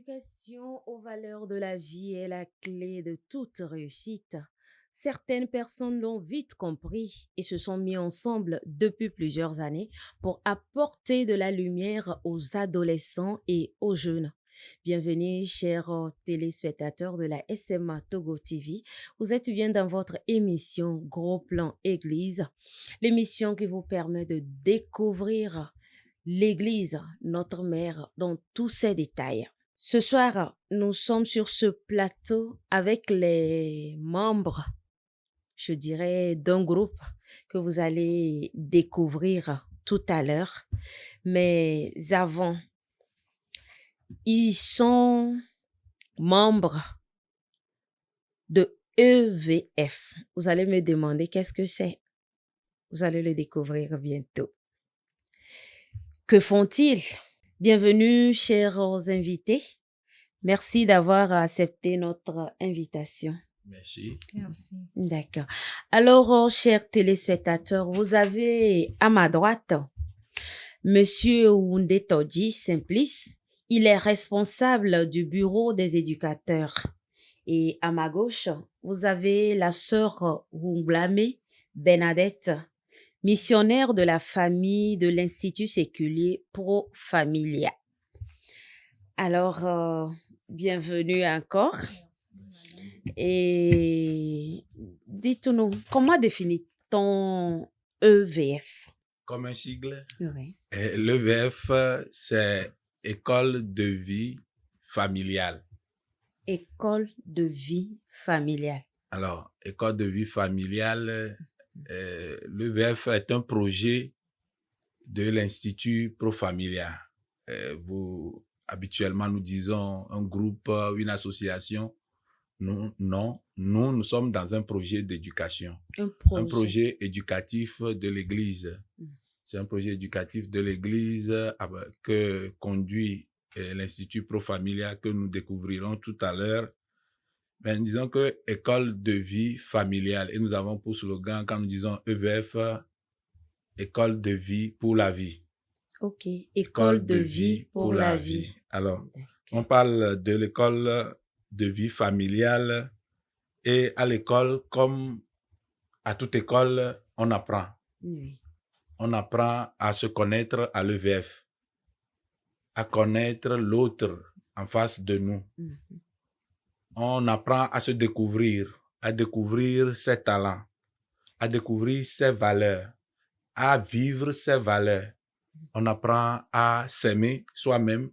L'éducation aux valeurs de la vie est la clé de toute réussite. Certaines personnes l'ont vite compris et se sont mis ensemble depuis plusieurs années pour apporter de la lumière aux adolescents et aux jeunes. Bienvenue, chers téléspectateurs de la SMA Togo TV. Vous êtes bien dans votre émission Gros Plan Église, l'émission qui vous permet de découvrir l'Église, notre mère, dans tous ses détails. Ce soir, nous sommes sur ce plateau avec les membres, je dirais, d'un groupe que vous allez découvrir tout à l'heure. Mais avant, ils sont membres de EVF. Vous allez me demander qu'est-ce que c'est. Vous allez le découvrir bientôt. Que font-ils? Bienvenue, chers invités. Merci d'avoir accepté notre invitation. Merci. Merci. D'accord. Alors, chers téléspectateurs, vous avez à ma droite Monsieur Oundé Todji Simplice. Il est responsable du bureau des éducateurs. Et à ma gauche, vous avez la sœur Wunglame Bernadette, missionnaire de la famille de l'Institut séculier Pro Familia. Alors, bienvenue encore. Et dites-nous, comment définit-on EVF? Comme un sigle, Oui. l'EVF, c'est École de vie familiale. École de vie familiale. Alors, École de vie familiale, l'EVF est un projet de l'Institut Pro Familia. Habituellement, nous disons un groupe, une association. Nous sommes dans un projet d'éducation. Un projet éducatif de l'Église. C'est un projet éducatif de l'Église que conduit l'Institut Pro Familia que nous découvrirons tout à l'heure. Mais disons que école de vie familiale. Et nous avons pour slogan, quand nous disons EVF, école de vie pour la vie. Ok, école de vie pour la vie. Alors, on parle de l'école de vie familiale et à l'école, comme à toute école, on apprend. Oui. On apprend à se connaître à l'EVF, à connaître l'autre en face de nous. On apprend à se découvrir, à découvrir ses talents, à découvrir ses valeurs, à vivre ses valeurs. On apprend à s'aimer soi-même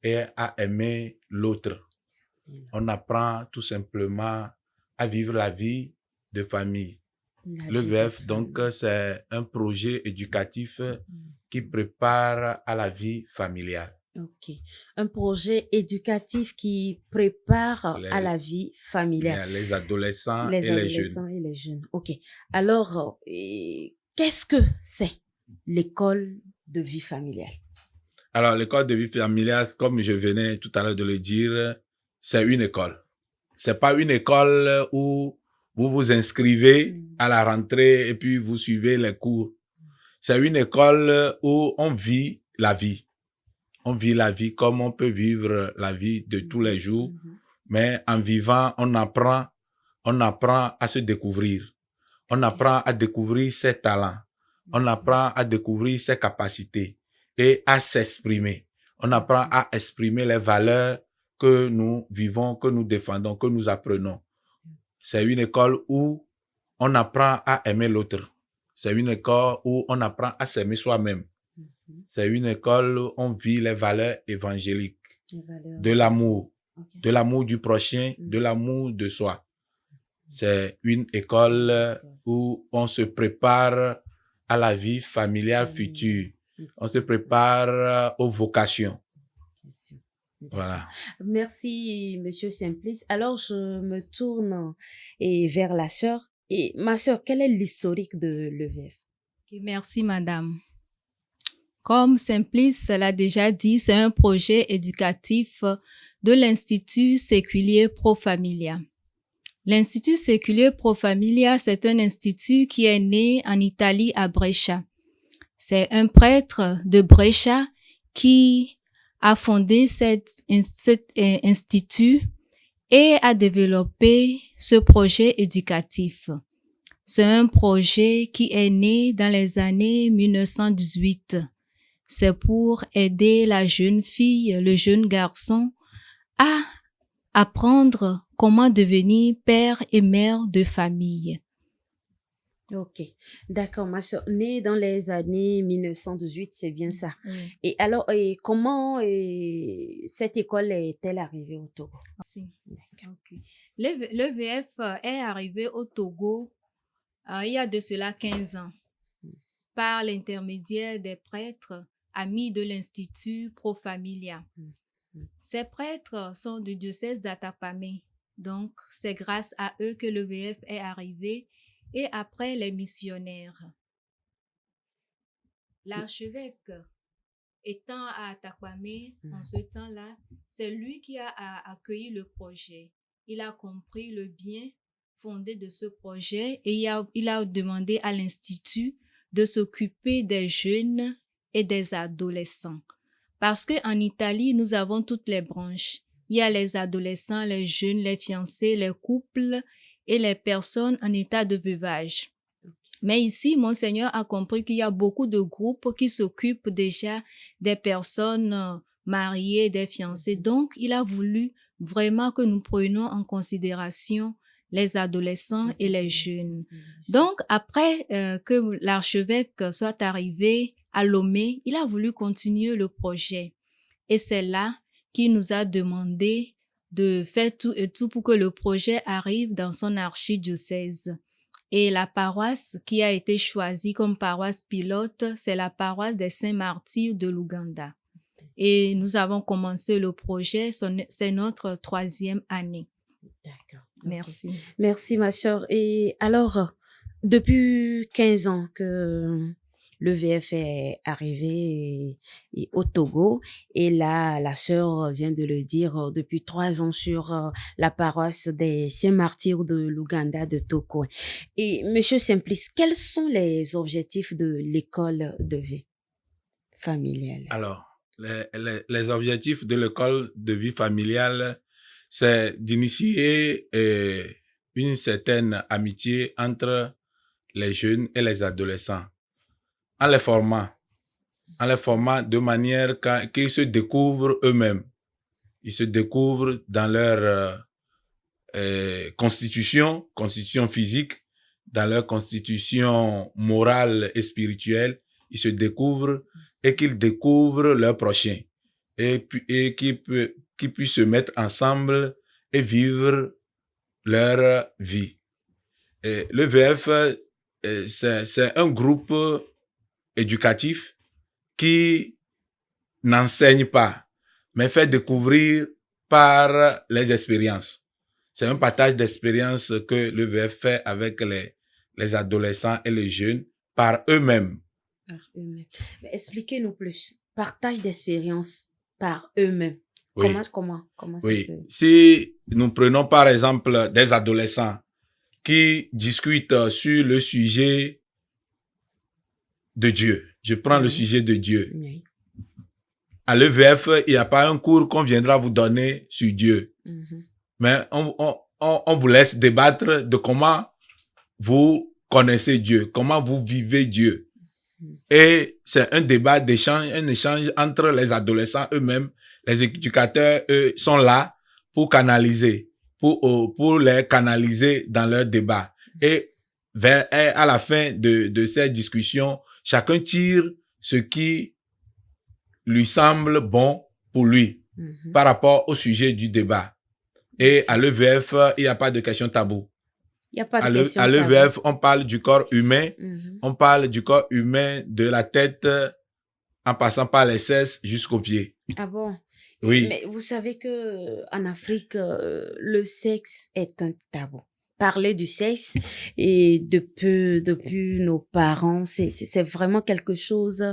et à aimer l'autre. On apprend tout simplement à vivre la vie de famille. L'EVF, donc, c'est un projet éducatif qui prépare à la vie familiale. Ok. Un projet éducatif qui prépare à la vie familiale. Les adolescents et les jeunes. Ok. Alors, qu'est-ce que c'est l'école de vie familiale? Alors, l'école de vie familiale, comme je venais tout à l'heure de le dire, c'est une école. C'est pas une école où vous vous inscrivez à la rentrée et puis vous suivez les cours. C'est une école où on vit la vie. On vit la vie comme on peut vivre la vie de tous les jours. Mais en vivant, on apprend à se découvrir. On apprend à découvrir ses talents. On apprend à découvrir ses capacités et à s'exprimer. On apprend à exprimer les valeurs que nous vivons, que nous défendons, que nous apprenons. C'est une école où on apprend à aimer l'autre. C'est une école où on apprend à s'aimer soi-même. C'est une école où on vit les valeurs évangéliques, de l'amour, de l'amour du prochain, de l'amour de soi. C'est une école où on se prépare à la vie familiale future. On se prépare aux vocations. Voilà. Merci, Monsieur Simplice. Alors, je me tourne vers la sœur. Et ma sœur, quel est l'historique de l'EVF? Merci, madame. Comme Simplice l'a déjà dit, c'est un projet éducatif de l'Institut séculier Pro Familia. L'Institut séculier Pro Familia, c'est un institut qui est né en Italie à Brescia. C'est un prêtre de Brescia qui a fondé cet institut et a développé ce projet éducatif. C'est un projet qui est né dans les années 1918. C'est pour aider la jeune fille, le jeune garçon à apprendre comment devenir père et mère de famille. Ok, d'accord, ma soeur. Née dans les années 1918, c'est bien ça. Oui. Et alors, comment cette école est-elle arrivée au Togo? Merci. D'accord. Okay. Le VF est arrivé au Togo il y a de cela 15 ans par l'intermédiaire des prêtres amis de l'Institut Pro Familia. Ces prêtres sont du diocèse d'Atapamé. Donc, c'est grâce à eux que le VF est arrivé et après les missionnaires. L'archevêque étant à Atapamé en ce temps-là, c'est lui qui a accueilli le projet. Il a compris le bien fondé de ce projet et il a demandé à l'Institut de s'occuper des jeunes et des adolescents. Parce qu'en Italie, nous avons toutes les branches. Il y a les adolescents, les jeunes, les fiancés, les couples et les personnes en état de veuvage. Mais ici, Monseigneur a compris qu'il y a beaucoup de groupes qui s'occupent déjà des personnes mariées, des fiancés. Donc, il a voulu vraiment que nous prenions en considération les adolescents et les jeunes. Donc, après que l'archevêque soit arrivé à Lomé, il a voulu continuer le projet. Et c'est là qu'il nous a demandé de faire tout et tout pour que le projet arrive dans son archidiocèse. Et la paroisse qui a été choisie comme paroisse pilote, c'est la paroisse des Saints-Martyrs de l'Ouganda. Et nous avons commencé le projet, c'est notre 3e année. D'accord. Merci. Okay. Merci, ma soeur. Et alors, depuis 15 ans que le VF est arrivé au Togo, et là, la sœur vient de le dire, depuis 3 ans sur la paroisse des Saints-Martyrs de l'Ouganda de Toko. Et Monsieur Simplice, quels sont les objectifs de l'école de vie familiale? Alors, les objectifs de l'école de vie familiale, c'est d'initier une certaine amitié entre les jeunes et les adolescents, en les formant de manière qu'ils se découvrent eux-mêmes. Ils se découvrent dans leur constitution physique, dans leur constitution morale et spirituelle. Ils se découvrent et qu'ils découvrent leur prochain et qu'ils puissent se mettre ensemble et vivre leur vie. Et le VF, c'est un groupe éducatif qui n'enseigne pas, mais fait découvrir par les expériences. C'est un partage d'expériences que le VF fait avec les adolescents et les jeunes par eux-mêmes. Par eux-mêmes. Mais expliquez-nous plus. Partage d'expériences par eux-mêmes. Oui. Comment ça Oui. se... Si nous prenons par exemple des adolescents qui discutent sur le sujet de Dieu. Je prends le sujet de Dieu. Oui. À l'EVF, il n'y a pas un cours qu'on viendra vous donner sur Dieu. Mais on vous laisse débattre de comment vous connaissez Dieu, comment vous vivez Dieu. Et c'est un débat d'échange, un échange entre les adolescents eux-mêmes. Les éducateurs, eux, sont là pour canaliser, pour les canaliser dans leur débat. Et à la fin de cette discussion, chacun tire ce qui lui semble bon pour lui par rapport au sujet du débat. Et à l'EVF, il n'y a pas de question tabou. Il n'y a pas de question tabou. À l'EVF, on parle du corps humain. On parle du corps humain de la tête en passant par les fesses jusqu'aux pieds. Ah bon? Oui. Mais vous savez que en Afrique, le sexe est un tabou. Parler du sexe et depuis nos parents, c'est vraiment quelque chose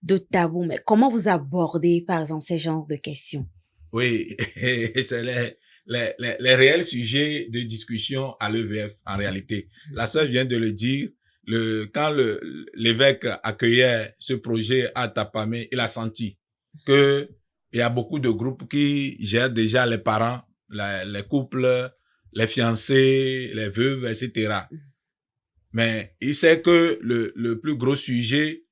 de tabou. Mais comment vous abordez, par exemple, ce genre de questions? Oui, c'est les réels sujets de discussion à l'EVF en réalité. La sœur vient de le dire. Quand l'évêque accueillait ce projet à Tapamé, il a senti que il y a beaucoup de groupes qui gèrent déjà les parents, les couples, les fiancés, les veuves, etc. Mais il sait que le plus gros sujet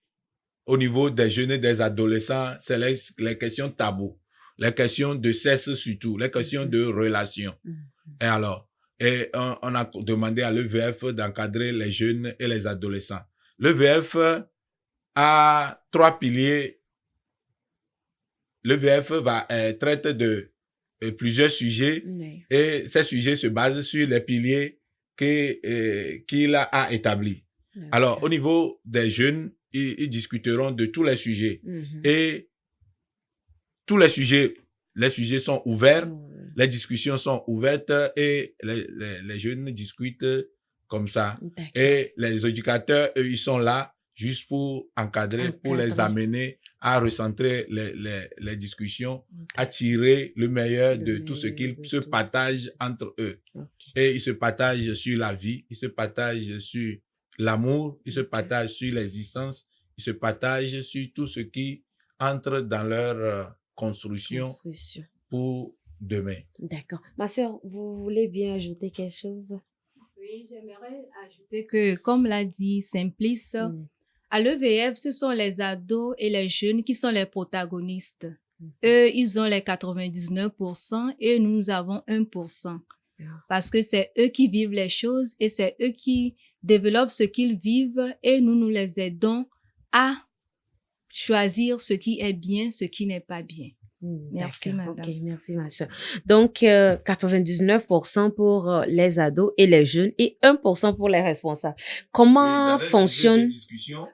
au niveau des jeunes et des adolescents, c'est les questions tabous, les questions de sexe surtout, les questions de relations. Et alors, on a demandé à l'EVF d'encadrer les jeunes et les adolescents. L'EVF a 3 piliers. L'EVF traite de plusieurs sujets et ces sujets se basent sur les piliers qu'il a établis. Alors, au niveau des jeunes, ils discuteront de tous les sujets. Et tous les sujets sont ouverts, les discussions sont ouvertes et les jeunes discutent comme ça. Et les éducateurs, eux, ils sont là juste pour encadrer, pour les amener à recentrer les discussions, à tirer le meilleur de tout ce qu'ils se partagent entre eux. Et ils se partagent sur la vie, ils se partagent sur l'amour, ils se partagent sur l'existence, ils se partagent sur tout ce qui entre dans leur construction pour demain. D'accord. Ma sœur, vous voulez bien ajouter quelque chose? Oui, j'aimerais ajouter que, comme l'a dit Simplice, à l'EVF, ce sont les ados et les jeunes qui sont les protagonistes. Eux, ils ont les 99% et nous avons 1%. Parce que c'est eux qui vivent les choses et c'est eux qui développent ce qu'ils vivent et nous les aidons à choisir ce qui est bien, ce qui n'est pas bien. Merci, madame. Ok, merci, ma soeur. Donc, 99% pour les ados et les jeunes et 1% pour les responsables. Comment fonctionne?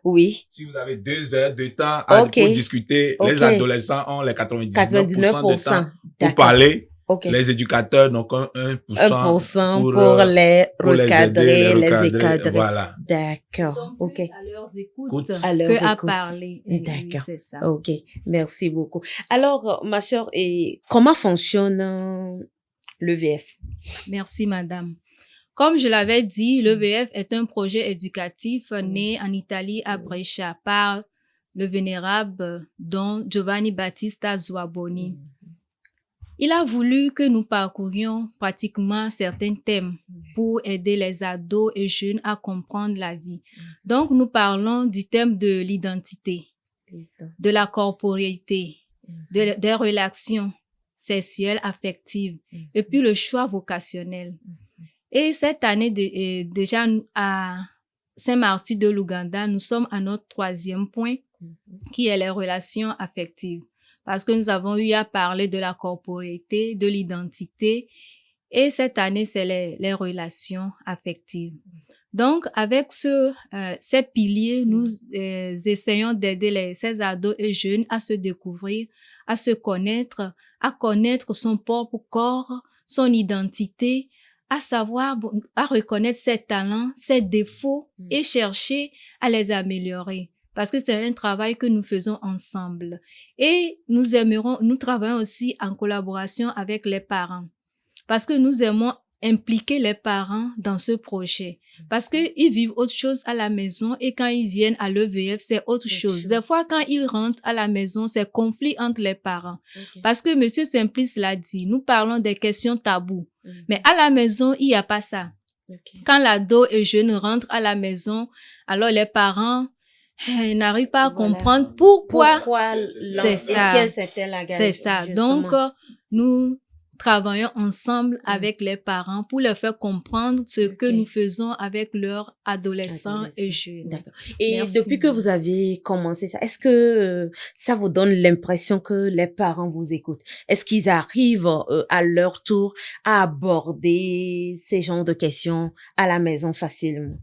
Oui. Si vous avez 2 heures de temps pour discuter, les adolescents ont les 99% de temps pour parler. Les éducateurs n'ont qu'un 1% pour les recadrer, les encadrer. Voilà. D'accord. Ok. À leurs écoutes qu'à parler. D'accord. C'est ça. Ok. Merci beaucoup. Alors, ma sœur, comment fonctionne l'EVF? Merci, madame. Comme je l'avais dit, l'EVF est un projet éducatif né en Italie à Brescia par le vénérable Don Giovanni Battista Zuaboni. Il a voulu que nous parcourions pratiquement certains thèmes pour aider les ados et jeunes à comprendre la vie. Donc, nous parlons du thème de l'identité, de la corporéité, des relations sexuelles, affectives, et puis le choix vocationnel. Et cette année, déjà à Saint-Martin de l'Ouganda, nous sommes à notre 3e point, qui est les relations affectives. Parce que nous avons eu à parler de la corporéité, de l'identité, et cette année, c'est les relations affectives. Donc, avec ces piliers, nous essayons d'aider ces ados et jeunes à se découvrir, à se connaître, à connaître son propre corps, son identité, à savoir, à reconnaître ses talents, ses défauts et chercher à les améliorer. Parce que c'est un travail que nous faisons ensemble. Et nous travaillons aussi en collaboration avec les parents. Parce que nous aimons impliquer les parents dans ce projet. Parce que ils vivent autre chose à la maison et quand ils viennent à l'EVF, c'est autre chose. Des fois, quand ils rentrent à la maison, c'est conflit entre les parents. Parce que Monsieur Simplice l'a dit, nous parlons des questions tabous. Mais à la maison, il n'y a pas ça. Quand l'ado et jeune rentre à la maison, alors les parents n'arrivent pas à comprendre pourquoi c'est ça. C'est ça. Donc, nous travaillons ensemble avec les parents pour leur faire comprendre ce que nous faisons avec leurs adolescents et jeunes. D'accord. Et merci. Depuis que vous avez commencé ça, est-ce que ça vous donne l'impression que les parents vous écoutent? Est-ce qu'ils arrivent à leur tour à aborder ces genres de questions à la maison facilement?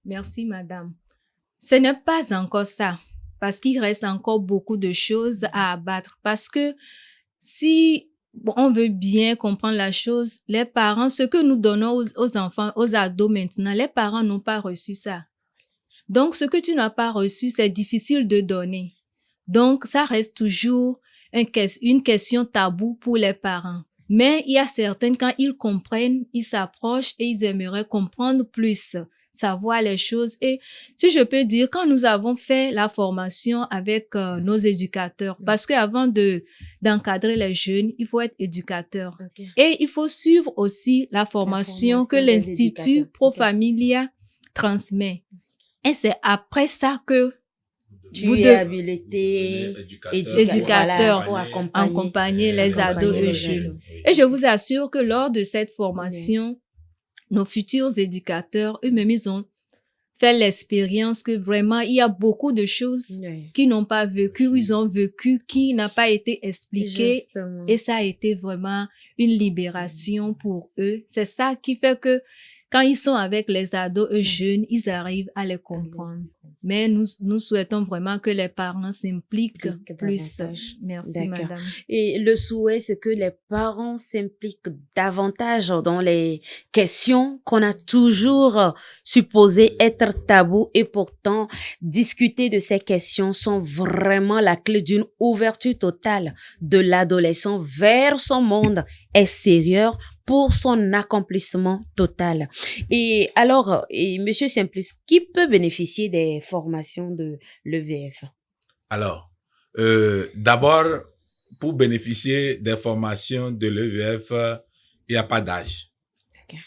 Merci, madame. Ce n'est pas encore ça, parce qu'il reste encore beaucoup de choses à abattre. Parce que si on veut bien comprendre la chose, les parents, ce que nous donnons aux enfants, aux ados maintenant, les parents n'ont pas reçu ça. Donc, ce que tu n'as pas reçu, c'est difficile de donner. Donc, ça reste toujours une question taboue pour les parents. Mais il y a certains, quand ils comprennent, ils s'approchent et ils aimeraient comprendre plus. savoir les choses. Et si je peux dire, quand nous avons fait la formation avec nos éducateurs, parce qu'avant d'encadrer les jeunes, il faut être éducateur. Ok. Et il faut suivre aussi la formation que des l'Institut éducateurs. Pro Ok. Familia transmet. Et c'est après ça que Tu vous es de- habilité éducateur pour accompagner les ados et jeunes. Et je vous assure que lors de cette formation, nos futurs éducateurs, eux-mêmes, ils ont fait l'expérience que vraiment, il y a beaucoup de choses Oui. qu'ils n'ont pas vécues, ou ils ont vécu, qui n'a pas été expliqué. Justement. Et ça a été vraiment une libération pour eux. C'est ça qui fait que quand ils sont avec les ados et jeunes, ils arrivent à les comprendre. Mais nous souhaitons vraiment que les parents s'impliquent Impliquent plus. davantage. Merci, D'accord. madame. Et le souhait, c'est que les parents s'impliquent davantage dans les questions qu'on a toujours supposées être tabous, et pourtant, discuter de ces questions sont vraiment la clé d'une ouverture totale de l'adolescent vers son monde extérieur pour son accomplissement total. Et alors, Monsieur Simplice, qui peut bénéficier des formations de l'EVF? Alors, d'abord, pour bénéficier des formations de l'EVF, il n'y a pas d'âge. Ok.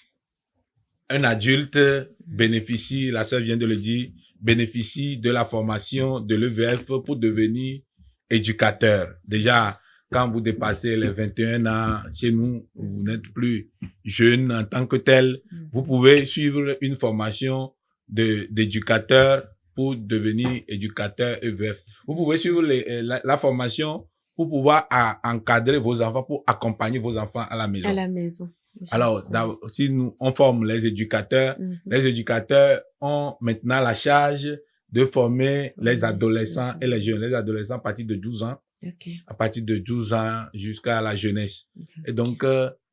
Un adulte bénéficie, la sœur vient de le dire, bénéficie de la formation de l'EVF pour devenir éducateur. Déjà, quand vous dépassez les 21 ans, chez nous, vous n'êtes plus jeune en tant que tel. Vous pouvez suivre une formation d'éducateur pour devenir éducateur EVF. Vous pouvez suivre la formation pour pouvoir encadrer vos enfants, pour accompagner vos enfants à la maison. À la maison. Alors, si on forme les éducateurs, les éducateurs ont maintenant la charge de former les adolescents et les jeunes. Les adolescents à partir de 12 ans, Okay. à partir de 12 ans jusqu'à la jeunesse. Et donc,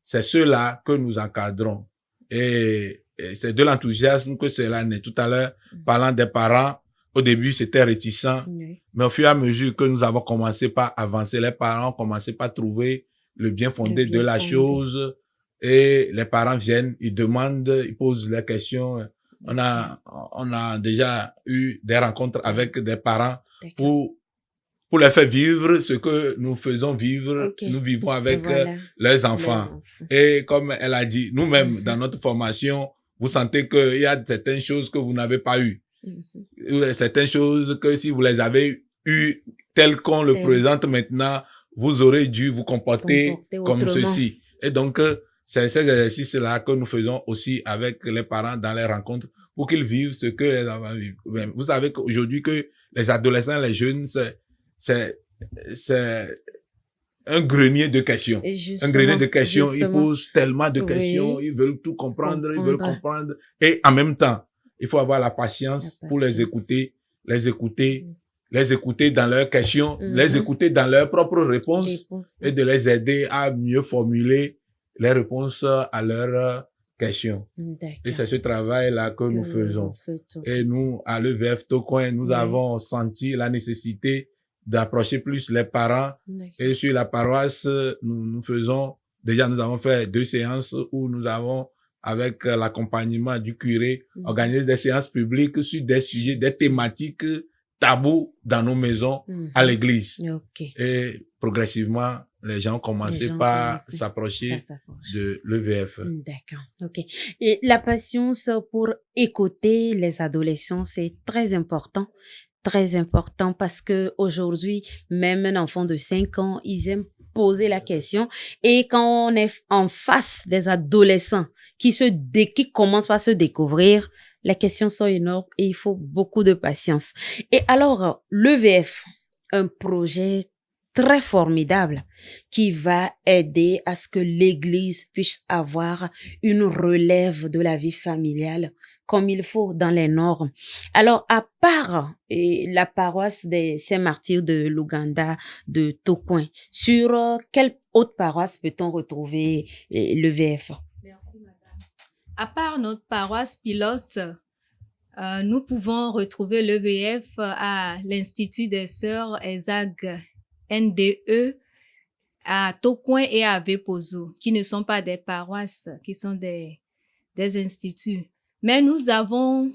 c'est ceux-là que nous encadrons. Et c'est de l'enthousiasme que cela naît. Tout à l'heure, parlant des parents, au début, c'était réticent. Oui. Mais au fur et à mesure que nous avons commencé par avancer, les parents ont commencé par trouver le bien fondé de la chose. Et les parents viennent, ils demandent, ils posent les questions. On a déjà eu des rencontres avec des parents pour les faire vivre ce que nous faisons vivre. Okay. Nous vivons avec Voilà. leurs enfants. Et comme elle a dit, nous-mêmes, dans notre formation, vous sentez qu'il y a certaines choses que vous n'avez pas eues. Certaines choses que si vous les avez eues telles qu'on le présente maintenant, vous aurez dû vous comporter comme ceci. Et donc, c'est ces exercices-là que nous faisons aussi avec les parents dans les rencontres pour qu'ils vivent ce que les enfants vivent. Vous savez qu'aujourd'hui, que les adolescents, les jeunes, c'est un grenier de questions. Un grenier de questions. Ils posent tellement de questions. Ils veulent tout comprendre. Ils veulent comprendre. Et en même temps, il faut avoir la patience pour les écouter dans leurs questions, les écouter dans leurs propres réponses et de les aider à mieux formuler les réponses à leurs questions. Et c'est ce travail-là que nous faisons. Et nous, à l'EVF Tocoin, nous avons senti la nécessité d'approcher plus les parents. Et sur la paroisse, nous avons fait 2 séances où nous avons, avec l'accompagnement du curé, organisé des séances publiques sur des sujets, des thématiques tabous dans nos maisons, à l'église. Et progressivement, les gens ont commencé par s'approcher de l'EVF. D'accord, ok. Et la patience pour écouter les adolescents, c'est très important. Très important parce que aujourd'hui, même un enfant de 5 ans, ils aiment poser la question. Et quand on est en face des adolescents qui commencent par se découvrir, les questions sont énormes et il faut beaucoup de patience. Et alors, l'EVF, un projet très formidable qui va aider à ce que l'Église puisse avoir une relève de la vie familiale comme il faut dans les normes. Alors, à part la paroisse des Saints-Martyrs de l'Ouganda de Tocoin, sur quelle autre paroisse peut-on retrouver l'EVF? Merci, madame. À part notre paroisse pilote, nous pouvons retrouver l'EVF à l'Institut des Sœurs ESAG NDE à Tocoin et à Vepozo, qui ne sont pas des paroisses, qui sont des instituts. Mais nous avons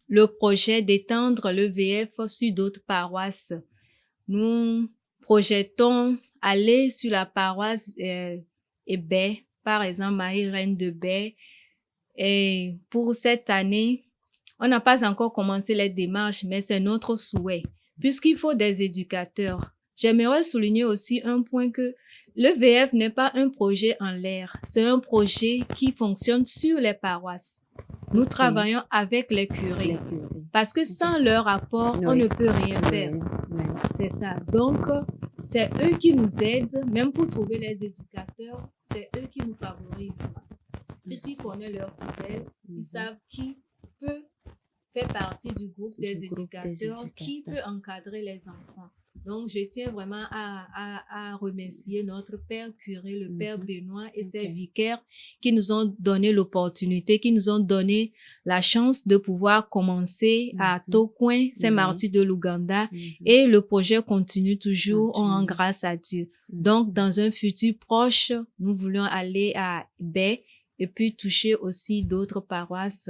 le projet d'étendre le VF sur d'autres paroisses. Nous projetons aller sur la paroisse Baie, par exemple Marie-Reine de Baie. Et pour cette année, on n'a pas encore commencé les démarches, mais c'est notre souhait, puisqu'il faut des éducateurs. J'aimerais souligner aussi un point que le VF n'est pas un projet en l'air, c'est un projet qui fonctionne sur les paroisses. Nous travaillons avec les curés, parce que sans leur apport, on ne peut rien faire. C'est ça. Donc, c'est eux qui nous aident, même pour trouver les éducateurs, c'est eux qui nous favorisent. Puisqu'ils connaissent leurs fidèles, ils savent qui peut faire partie du groupe des éducateurs, qui peut encadrer les enfants. Donc, je tiens vraiment à remercier notre père curé, le père Benoît et ses vicaires qui nous ont donné l'opportunité, qui nous ont donné la chance de pouvoir commencer à Tocoin, Saint-Martin de l'Ouganda, et le projet continue toujours, on rend grâce à Dieu. Donc, dans un futur proche, nous voulons aller à Baie et puis toucher aussi d'autres paroisses.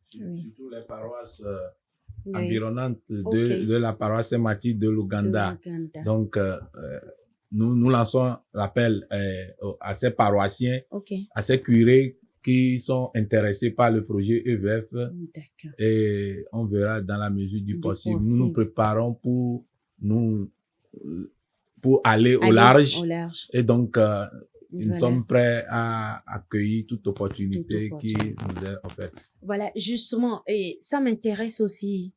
Surtout les paroisses environnantes de la paroisse Saint-Martin de l'Ouganda. Donc, nous lançons l'appel à ces paroissiens, à ces curés qui sont intéressés par le projet EVF. Et on verra dans la mesure du possible. Nous nous préparons pour aller au large. Et donc, nous sommes prêts à accueillir toute opportunité qui nous est offerte. Voilà, justement, et ça intéresse aussi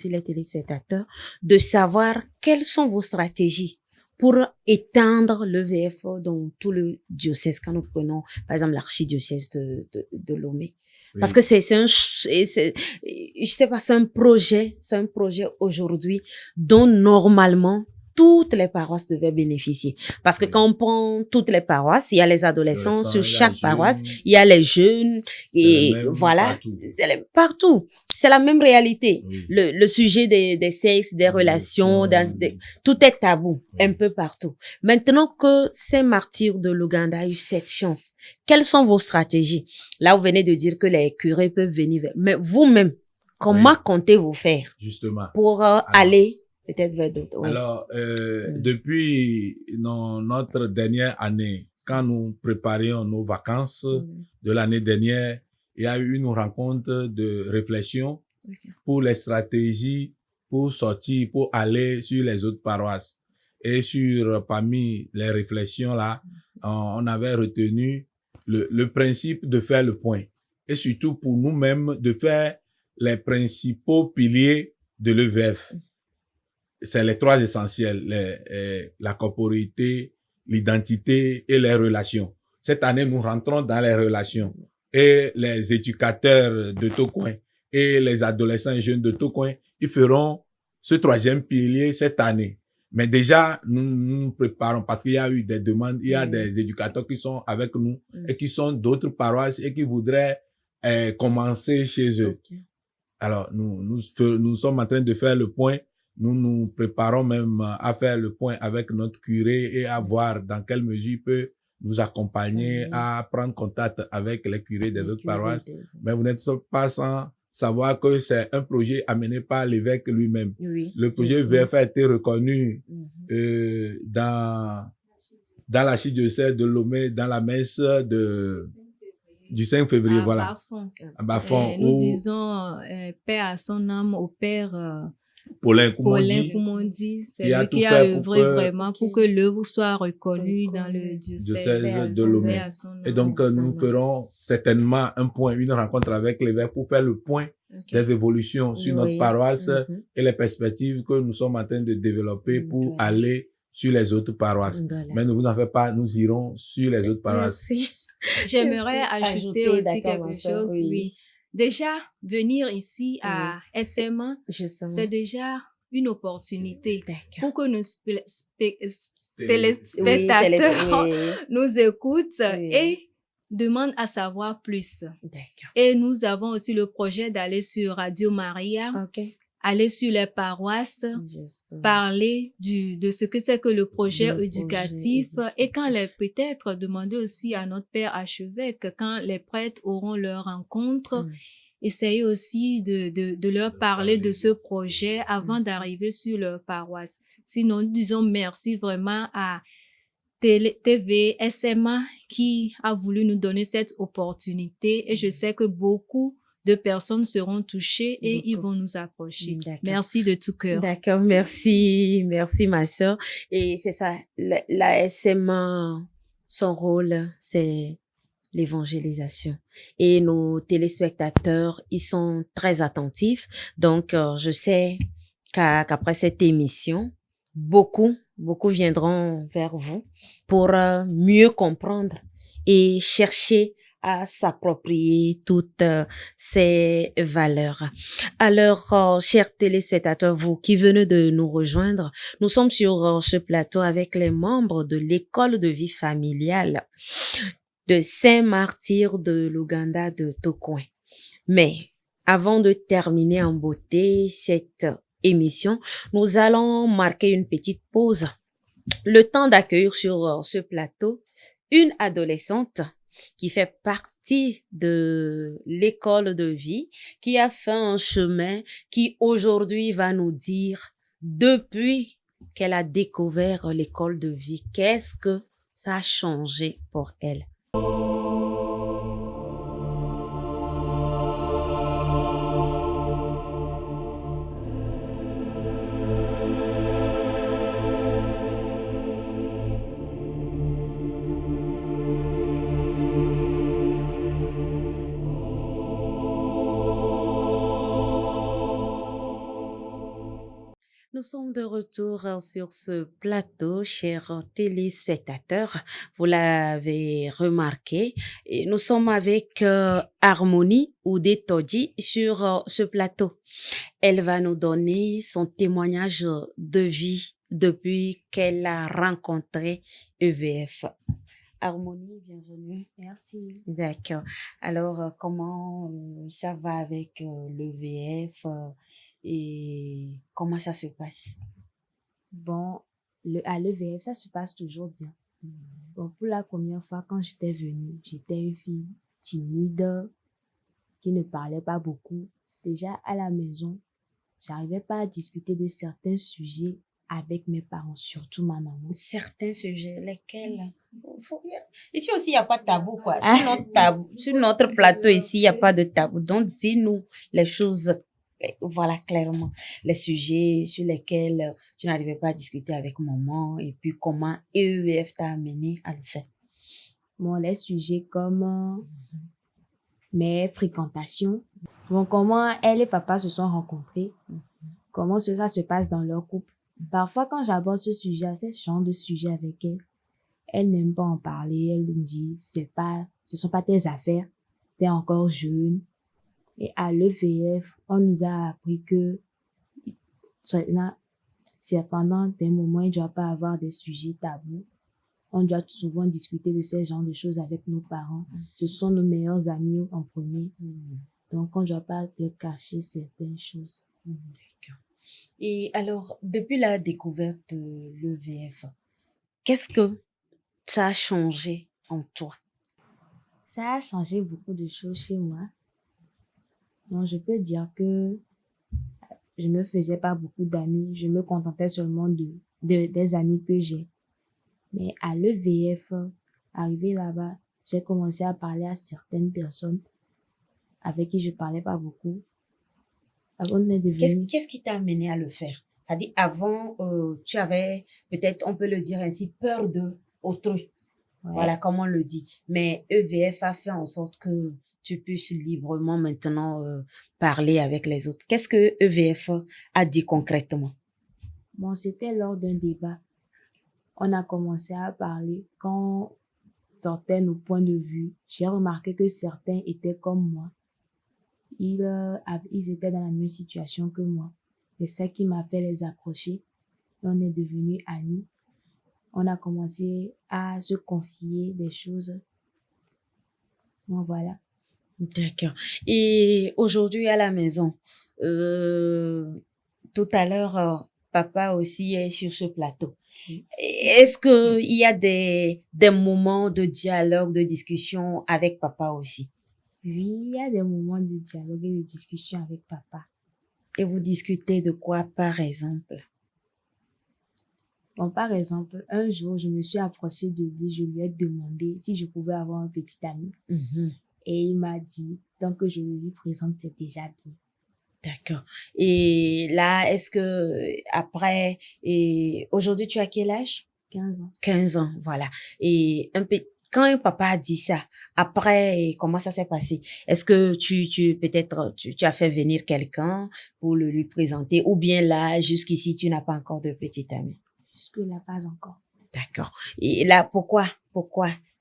les téléspectateurs de savoir quelles sont vos stratégies pour étendre le VF dans tout le diocèse. Quand nous prenons, par exemple, l'archidiocèse de Lomé. Oui. Parce que c'est un projet aujourd'hui dont normalement toutes les paroisses devaient bénéficier. Parce que quand on prend toutes les paroisses, il y a les adolescents, sur chaque paroisse, il y a les jeunes, et voilà. Partout. C'est la même réalité. Oui. Le sujet des sexes, des relations, tout est tabou, un peu partout. Maintenant que Saint-Martyr de l'Ouganda a eu cette chance, quelles sont vos stratégies? Là, vous venez de dire que les curés peuvent venir, mais vous-même, comment comptez-vous faire? Justement. Pour aller peut-être vers d'autres. Oui. Alors, depuis notre dernière année, quand nous préparions nos vacances de l'année dernière, il y a eu une rencontre de réflexion pour les stratégies pour sortir, pour aller sur les autres paroisses. Et parmi les réflexions là, on avait retenu le principe de faire le point. Et surtout pour nous-mêmes, de faire les principaux piliers de l'EVF. C'est les trois essentiels, la corporité, l'identité et les relations. Cette année, nous rentrons dans les relations. Et les éducateurs de Tocoin et les adolescents et jeunes de Tocoin, ils feront ce troisième pilier cette année. Mais déjà, nous nous préparons parce qu'il y a eu des demandes, il y a des éducateurs qui sont avec nous et qui sont d'autres paroisses et qui voudraient commencer chez eux. Alors, nous sommes en train de faire le point. Nous nous préparons même à faire le point avec notre curé et à voir dans quelle mesure il peut nous accompagner à prendre contact avec les curés des autres paroisses. Mais vous n'êtes pas sans savoir que c'est un projet amené par l'évêque lui-même. Oui, le projet VF a été reconnu dans l'archidiocèse de Lomé, dans la messe du 5 février, voilà. À Bafon. Nous disons paix à son âme au père Paulin Koumondi, c'est lui qui a œuvré vraiment pour que l'œuvre soit reconnue dans le diocèse de Lomé. Et donc, nous ferons certainement une rencontre avec l'évêque pour faire le point des évolutions sur notre paroisse et les perspectives que nous sommes en train de développer pour aller sur les autres paroisses. Mais ne vous en faites pas, nous irons sur les autres paroisses. Merci. J'aimerais ajouter aussi quelque chose, oui. Déjà, venir ici à SMA, c'est déjà une opportunité pour que nos téléspectateurs nous écoutent et demandent à savoir plus. Et nous avons aussi le projet d'aller sur Radio Maria aller sur les paroisses, parler de ce que c'est que le projet éducatif et peut-être demander aussi à notre père archevêque, quand les prêtres auront leur rencontre, essayer aussi de leur parler de ce projet avant d'arriver sur leur paroisse. Sinon, disons merci vraiment à TV SMA qui a voulu nous donner cette opportunité et je sais que beaucoup de personnes seront touchées et ils vont nous approcher. Merci de tout cœur. D'accord, merci ma sœur. Et c'est ça, la SMA, son rôle, c'est l'évangélisation. Et nos téléspectateurs, ils sont très attentifs. Donc, je sais qu'après cette émission, beaucoup viendront vers vous pour mieux comprendre et chercher à s'approprier toutes ces valeurs. Alors, chers téléspectateurs, vous qui venez de nous rejoindre, nous sommes sur ce plateau avec les membres de l'école de vie familiale de Saint-Martyr de l'Ouganda de Tokoin. Mais avant de terminer en beauté cette émission, nous allons marquer une petite pause. Le temps d'accueillir sur ce plateau une adolescente qui fait partie de l'école de vie, qui a fait un chemin, qui aujourd'hui va nous dire, depuis qu'elle a découvert l'école de vie, qu'est-ce que ça a changé pour elle. Nous sommes de retour sur ce plateau, chers téléspectateurs. Vous l'avez remarqué, et nous sommes avec Harmonie Oudé-Todji sur ce plateau. Elle va nous donner son témoignage de vie depuis qu'elle a rencontré EVF. Harmonie, bienvenue. Merci. D'accord. Alors, comment ça va avec l'EVF et comment ça se passe? Bon, à l'EVF, ça se passe toujours bien. Bon, pour la première fois, quand j'étais venue, j'étais une fille timide, qui ne parlait pas beaucoup. Déjà, à la maison, j'arrivais pas à discuter de certains sujets avec mes parents, surtout ma maman. Certains sujets, lesquels? Ici aussi, il n'y a pas de tabou, quoi. Sur notre plateau, ici, il n'y a pas de tabou. Donc, dis-nous les choses, voilà, clairement. Les sujets sur lesquels tu n'arrivais pas à discuter avec maman et puis comment EEF t'a amené à le faire. Bon, les sujets comme mes fréquentations. Bon, comment elle et papa se sont rencontrés. Comment ça se passe dans leur couple. Parfois, quand j'aborde ce genre de sujet avec elle, elle n'aime pas en parler. Elle me dit, ce sont pas tes affaires. T'es encore jeune. Et à l'EVF, on nous a appris que c'est pendant des moments, il ne doit pas avoir des sujets tabous. On doit souvent discuter de ce genre de choses avec nos parents. Ce sont nos meilleurs amis en premier. Donc, on ne doit pas leur cacher certaines choses. D'accord. Et alors, depuis la découverte de l'EVF, qu'est-ce que ça a changé en toi? Ça a changé beaucoup de choses chez moi. Donc, je peux dire que je ne me faisais pas beaucoup d'amis. Je me contentais seulement des amis que j'ai. Mais à l'EVF, arrivé là-bas, j'ai commencé à parler à certaines personnes avec qui je parlais pas beaucoup. Qu'est-ce qui t'a amené à le faire? C'est-à-dire, avant, tu avais, peut-être, on peut le dire ainsi, peur de autrui. Ouais. Voilà, comme on le dit. Mais EVF a fait en sorte que tu puisses librement maintenant parler avec les autres. Qu'est-ce que EVF a dit concrètement? Bon, c'était lors d'un débat. On a commencé à parler. Quand sortaient nos points de vue, j'ai remarqué que certains étaient comme moi. Ils étaient dans la même situation que moi. C'est ça qui m'a fait les accrocher. Et on est devenus amis. On a commencé à se confier des choses. Bon, voilà. D'accord. Et aujourd'hui, à la maison, Tout à l'heure, papa aussi est sur ce plateau. Est-ce que il y a des moments de dialogue, de discussion avec papa aussi? Oui, il y a des moments de dialogue et de discussion avec papa. Et vous discutez de quoi, par exemple? Bon, par exemple, un jour, je me suis approchée de lui, je lui ai demandé si je pouvais avoir un petit ami. Et il m'a dit, tant que je le lui présente, c'est déjà bien. D'accord. Et là, est-ce que après, et aujourd'hui, tu as quel âge? 15 ans. 15 ans, voilà. Et quand un papa a dit ça, après, comment ça s'est passé? Est-ce que peut-être, tu as fait venir quelqu'un pour le lui présenter, ou bien là, jusqu'ici, tu n'as pas encore de petit ami? Jusque-là, pas encore. D'accord. Et là, pourquoi?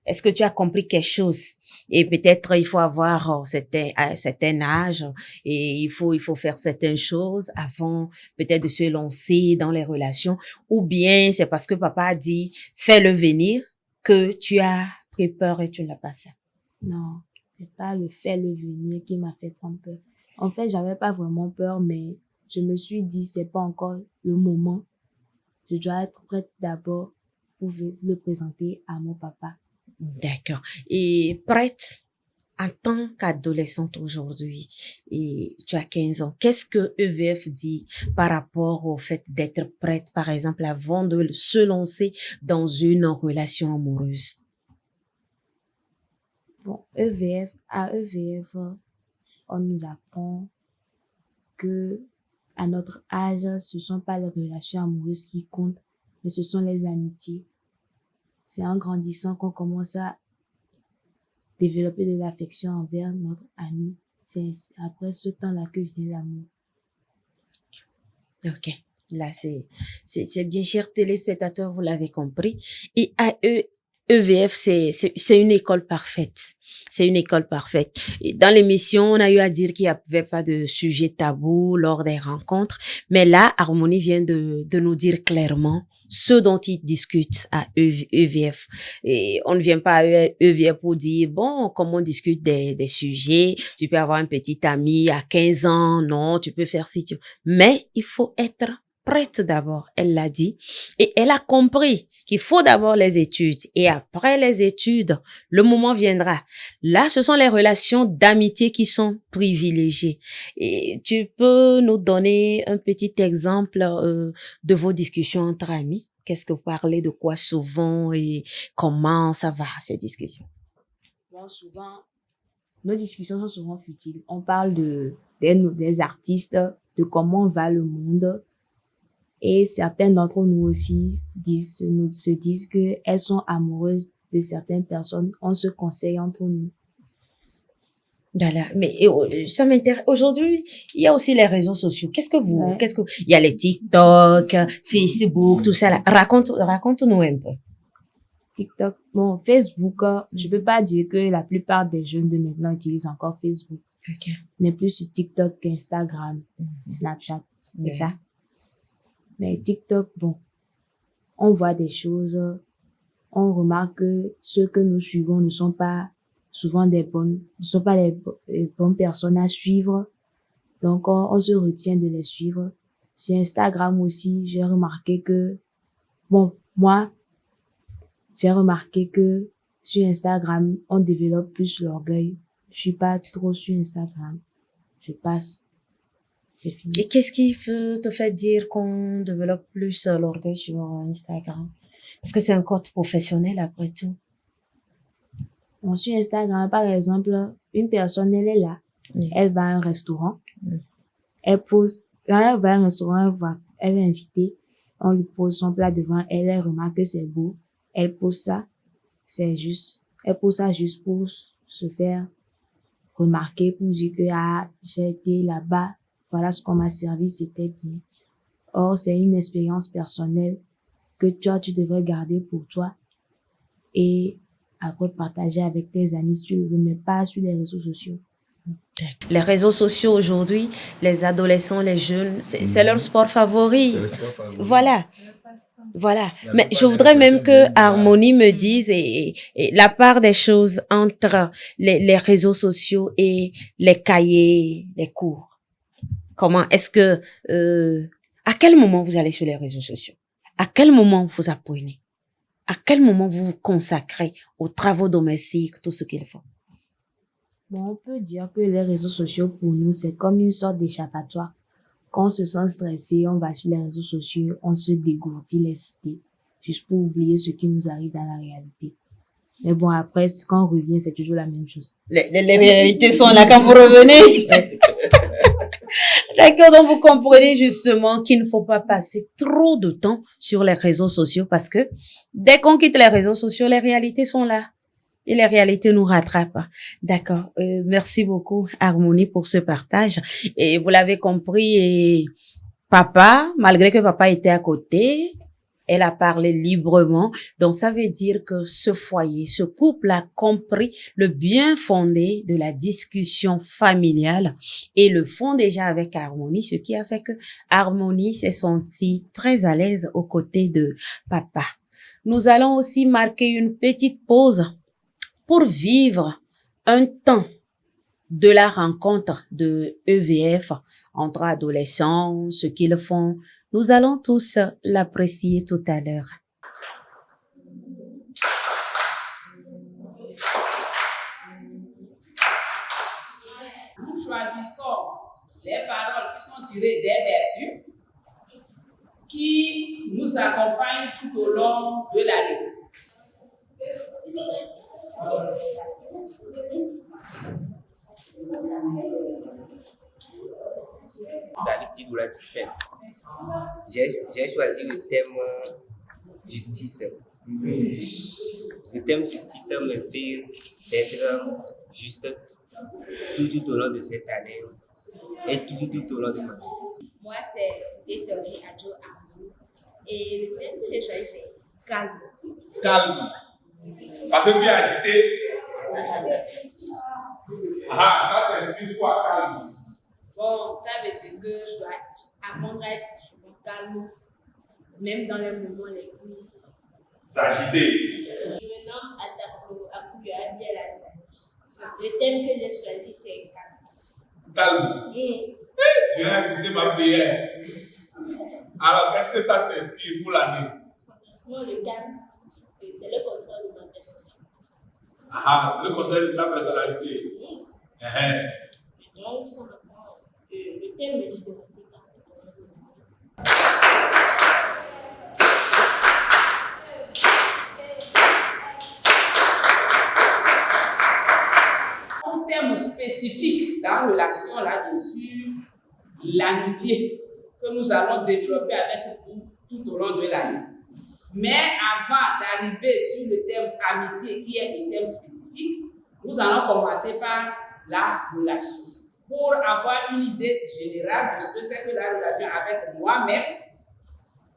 Est-ce que tu as compris quelque chose? Et peut-être il faut avoir un certain âge et il faut faire certaines choses avant peut-être de se lancer dans les relations, ou bien c'est parce que papa a dit fais-le venir que tu as pris peur et tu ne l'as pas fait? Non, c'est pas le fait le venir qui m'a fait prendre peur. En fait, j'avais pas vraiment peur, mais je me suis dit c'est pas encore le moment. Je dois être prête d'abord pour le présenter à mon papa. D'accord. Et prête en tant qu'adolescente aujourd'hui, et tu as 15 ans, qu'est-ce que EVF dit par rapport au fait d'être prête, par exemple, avant de se lancer dans une relation amoureuse? Bon, à EVF, on nous apprend que à notre âge, ce sont pas les relations amoureuses qui comptent, mais ce sont les amitiés. C'est en grandissant qu'on commence à développer de l'affection envers notre ami. C'est après ce temps-là que vient l'amour. Ok. Là, c'est bien, chers téléspectateurs, vous l'avez compris. Et EVF, c'est une école parfaite. C'est une école parfaite. Et dans l'émission, on a eu à dire qu'il n'y avait pas de sujet tabou lors des rencontres. Mais là, Harmonie vient de nous dire clairement ce dont ils discutent à EVF. Et on ne vient pas à EVF pour dire, bon, comme on discute des sujets, tu peux avoir un petit ami à 15 ans, non, tu peux faire si tu veux. Mais il faut être prête d'abord, elle l'a dit, et elle a compris qu'il faut d'abord les études, et après les études, le moment viendra. Là, ce sont les relations d'amitié qui sont privilégiées. Et tu peux nous donner un petit exemple de vos discussions entre amis? Qu'est-ce que vous parlez de quoi souvent et comment ça va, ces discussions? Bon, souvent, nos discussions sont souvent futiles. On parle des artistes, de comment va le monde. Et certaines d'entre nous aussi se disent qu'elles sont amoureuses de certaines personnes. On se conseille entre nous. Voilà. Mais ça m'intéresse. Aujourd'hui, il y a aussi les réseaux sociaux. Il y a les TikTok, Facebook, tout ça là. Raconte-nous un peu. TikTok, bon, Facebook, je peux pas dire que la plupart des jeunes de maintenant utilisent encore Facebook. Okay. On est plus sur TikTok qu'Instagram, Snapchat, et ça. Mais TikTok, bon, on voit des choses, on remarque que ceux que nous suivons ne sont pas souvent les bonnes personnes à suivre. Donc, on se retient de les suivre. Sur Instagram aussi, j'ai remarqué que sur Instagram, on développe plus l'orgueil. Je suis pas trop sur Instagram. Je passe. C'est fini. Et qu'est-ce qui te fait dire qu'on développe plus l'orgueil sur Instagram? Parce que c'est un compte professionnel après tout. Bon, sur Instagram, par exemple, une personne, elle est là. Elle va à un restaurant. Elle pose, quand elle va à un restaurant, elle est invitée. On lui pose son plat devant elle. Elle remarque que c'est beau. Elle pose ça. Elle pose ça juste pour se faire remarquer, pour dire que, j'ai été là-bas. Voilà ce qu'on m'a servi, c'était bien. Or, c'est une expérience personnelle que toi, tu devrais garder pour toi et après partager avec tes amis si tu le veux, mais pas sur les réseaux sociaux. Les réseaux sociaux aujourd'hui, les adolescents, les jeunes, c'est leur sport favori. C'est le sport favori. Voilà. Mais je voudrais même que Harmonie me dise et la part des choses entre les réseaux sociaux et les cahiers, les cours. Comment est-ce que À quel moment vous allez sur les réseaux sociaux? À quel moment vous apprenez? À quel moment vous vous consacrez aux travaux domestiques, tout ce qu'il faut? Bon, on peut dire que les réseaux sociaux, pour nous, c'est comme une sorte d'échappatoire. Quand on se sent stressé, on va sur les réseaux sociaux, on se dégourdit les idées, juste pour oublier ce qui nous arrive dans la réalité. Mais bon, après, quand on revient, c'est toujours la même chose. Les réalités sont là quand vous revenez. D'accord, donc vous comprenez justement qu'il ne faut pas passer trop de temps sur les réseaux sociaux parce que dès qu'on quitte les réseaux sociaux, les réalités sont là et les réalités nous rattrapent. D'accord, merci beaucoup Harmonie pour ce partage. Et vous l'avez compris, et papa, malgré que papa était à côté, elle a parlé librement. Donc, ça veut dire que ce foyer, ce couple a compris le bien fondé de la discussion familiale et le font déjà avec Harmonie, ce qui a fait que Harmonie s'est sentie très à l'aise aux côtés de papa. Nous allons aussi marquer une petite pause pour vivre un temps de la rencontre de EVF entre adolescents, ce qu'ils font. Nous allons tous l'apprécier tout à l'heure. Nous choisissons les paroles qui sont tirées des vertus qui nous accompagnent tout au long de l'année. Dans le titre de la Toussaint, j'ai choisi le thème justice. Le thème justice m'inspire d'être juste tout au long de cette année et tout au long de ma vie. Moi, c'est Détordi Adjo Amour. Et le thème que j'ai choisi, c'est calme. Calme. Parce que tu es agité. Ah, ça t'inspire quoi, calme? Bon, ça veut dire que je dois apprendre à être souvent calme, même dans les moments les plus S'agiter. Je me nomme Atako Akuya Biela Jadis. Le thème que j'ai choisi, c'est calme. Calme. Tu as écouté ma prière. Alors, qu'est-ce que ça t'inspire pour l'année? Non, le calme, c'est le contraire de ma personnalité. Ah, c'est le contraire de ta personnalité. Donc, ça m'apprend. Le thème me dit de rester calme. Un thème spécifique dans la relation là-dessus, l'amitié que nous allons développer avec vous tout au long de l'année. Mais avant d'arriver sur le thème amitié qui est le thème spécifique, nous allons commencer par la relation. Pour avoir une idée générale de ce que c'est que la relation avec moi-même,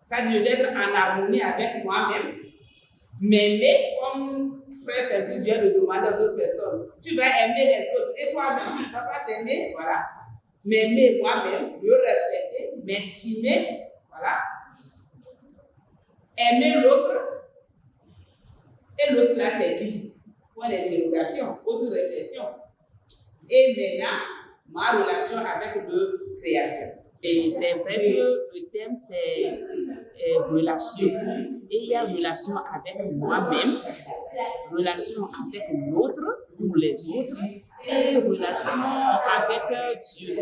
c'est-à-dire je vais être en harmonie avec moi-même, m'aimer comme Frère Simplice vient de demander aux autres personnes. Tu vas aimer les autres et toi-même, tu ne vas pas t'aimer, voilà. M'aimer moi-même, me respecter, m'estimer, voilà. Aimer l'autre. Et l'autre là, c'est qui? Point d'interrogation, autre réflexion. Et maintenant, ma relation avec le Créateur. Et c'est vrai que le thème, c'est relation. Et il y a relation avec moi-même, relation avec l'autre ou les autres, et relation avec Dieu.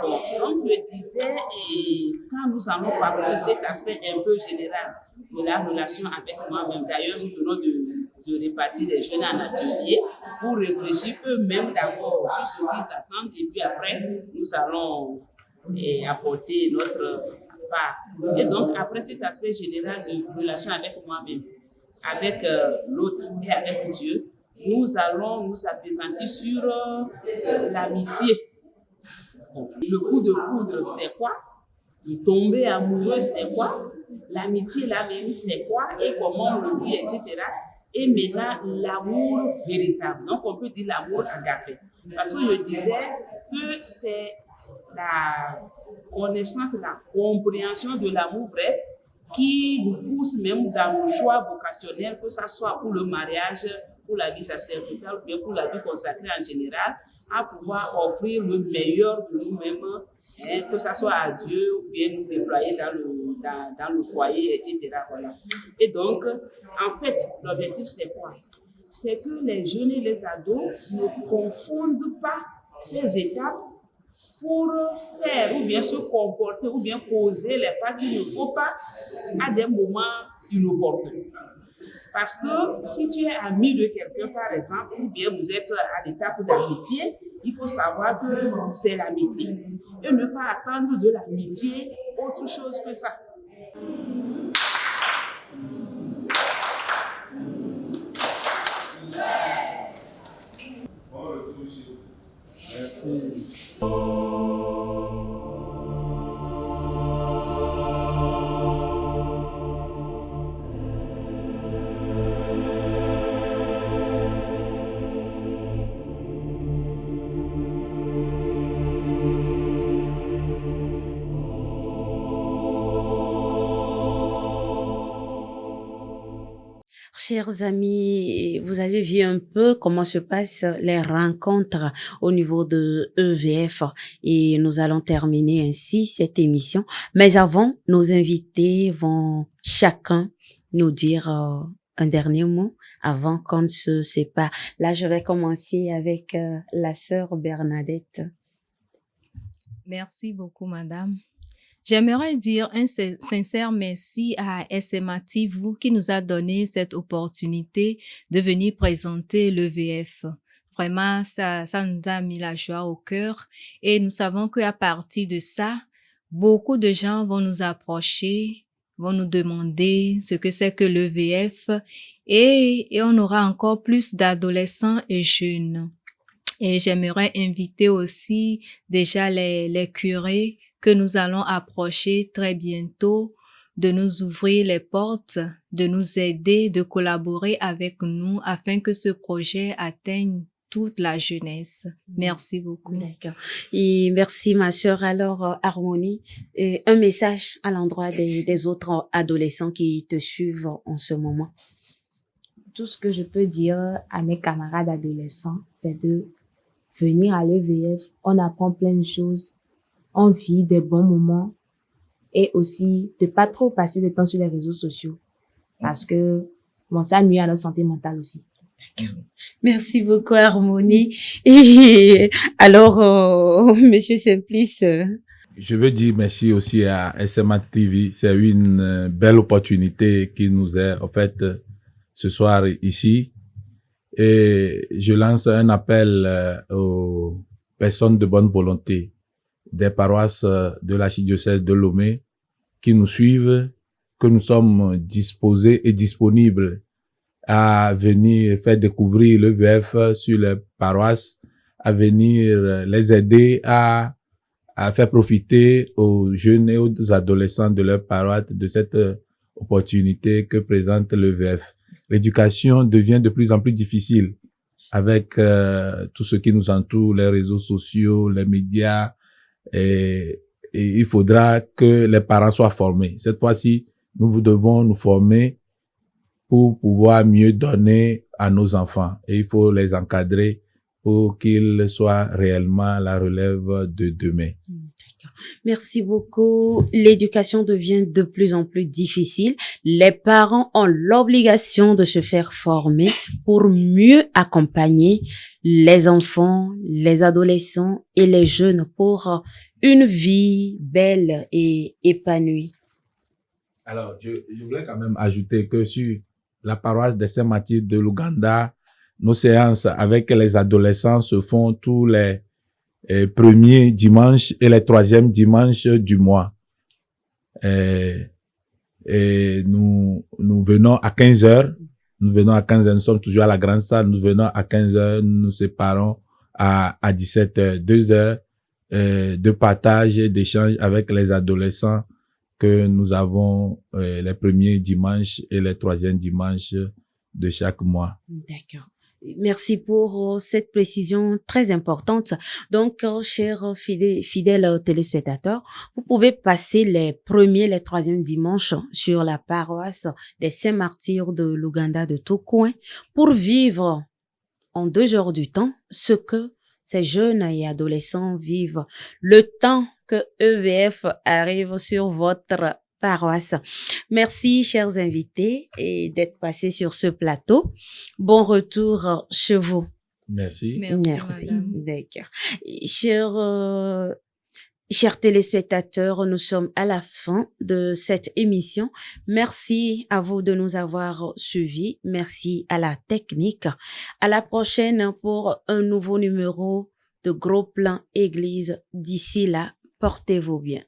Bon, donc je disais, et quand nous allons parler de cet aspect un peu général de la relation avec moi-même, d'ailleurs nous venons de répartir les jeunes en atelier pour réfléchir eux-mêmes d'abord sur ce qu'ils attendent et puis après nous allons apporter notre part. Et donc après cet aspect général de relation avec moi-même, avec l'autre et avec Dieu, nous allons nous appesantir sur l'amitié. Bon, le coup de foudre, c'est quoi? De tomber amoureux, c'est quoi? L'amitié, l'amitié, c'est quoi? Et comment on le vit, etc. Et maintenant, l'amour véritable. Donc, on peut dire l'amour agapé. Parce que je disais que c'est la connaissance, la compréhension de l'amour vrai qui nous pousse même dans nos choix vocationnels, que ce soit pour le mariage pour la vie sacerdotale ou bien pour la vie consacrée en général, à pouvoir offrir le meilleur de nous-mêmes, hein, que ce soit à Dieu ou bien nous déployer dans le foyer, etc. Voilà. Et donc, en fait, l'objectif, c'est quoi? C'est que les jeunes et les ados ne confondent pas ces étapes pour faire ou bien se comporter ou bien poser les pas qu'il ne faut pas à des moments inopportuns. Parce que si tu es ami de quelqu'un, par exemple, ou bien vous êtes à l'étape d'amitié, il faut savoir que c'est l'amitié. Et ne pas attendre de l'amitié autre chose que ça. Chers amis, vous avez vu un peu comment se passent les rencontres au niveau de EVF et nous allons terminer ainsi cette émission. Mais avant, nos invités vont chacun nous dire un dernier mot avant qu'on ne se sépare. Là, je vais commencer avec la sœur Bernadette. Merci beaucoup, madame. J'aimerais dire un sincère merci à SMA TV qui nous a donné cette opportunité de venir présenter l'EVF. Vraiment, ça nous a mis la joie au cœur et nous savons qu'à partir de ça, beaucoup de gens vont nous approcher, vont nous demander ce que c'est que l'EVF et on aura encore plus d'adolescents et jeunes. Et j'aimerais inviter aussi déjà les curés que nous allons approcher très bientôt, de nous ouvrir les portes, de nous aider, de collaborer avec nous afin que ce projet atteigne toute la jeunesse. Merci beaucoup. D'accord. Et merci ma sœur. Alors, Harmonie, un message à l'endroit des autres adolescents qui te suivent en ce moment. Tout ce que je peux dire à mes camarades adolescents, c'est de venir à l'EVF. On apprend plein de choses. On vit des bons moments et aussi de pas trop passer de temps sur les réseaux sociaux parce que bon, ça nuit à notre santé mentale aussi. Merci beaucoup Harmonie. Et alors, Monsieur Simplice. Je veux dire merci aussi à SMA TV. C'est une belle opportunité qui nous est offerte ce soir ici. Et je lance un appel aux personnes de bonne volonté des paroisses de l'archidiocèse de Lomé qui nous suivent, que nous sommes disposés et disponibles à venir faire découvrir l'EVF sur les paroisses, à venir les aider à faire profiter aux jeunes et aux adolescents de leur paroisse de cette opportunité que présente l'EVF. L'éducation devient de plus en plus difficile avec tout ce qui nous entoure, les réseaux sociaux, les médias, et il faudra que les parents soient formés. Cette fois-ci, nous devons nous former pour pouvoir mieux donner à nos enfants. Et il faut les encadrer pour qu'ils soient réellement la relève de demain. Merci beaucoup. L'éducation devient de plus en plus difficile. Les parents ont l'obligation de se faire former pour mieux accompagner les enfants, les adolescents et les jeunes pour une vie belle et épanouie. Alors, je voulais quand même ajouter que sur la paroisse de Saint-Mathilde de l'Ouganda, nos séances avec les adolescents se font tous les premiers dimanches et les troisièmes dimanches du mois. Et nous venons à 15h. Nous venons à 15h. Nous sommes toujours à la grande salle. Nous venons à 15h. Nous nous séparons à 17h. 2 heures de partage et d'échange avec les adolescents que nous avons les premiers dimanches et les troisièmes dimanches de chaque mois. D'accord. Merci pour cette précision très importante. Donc, chers fidèles téléspectateurs, vous pouvez passer les premiers, les troisièmes dimanches sur la paroisse des Saints-Martyrs de l'Ouganda de Tokoin pour vivre en 2 heures du temps ce que ces jeunes et adolescents vivent le temps que EVF arrive sur votre paroisse. Merci, chers invités, et d'être passés sur ce plateau. Bon retour chez vous. Merci. Merci, madame. D'accord. Chers téléspectateurs, nous sommes à la fin de cette émission. Merci à vous de nous avoir suivis. Merci à la technique. À la prochaine pour un nouveau numéro de Gros Plan Église. D'ici là, portez-vous bien.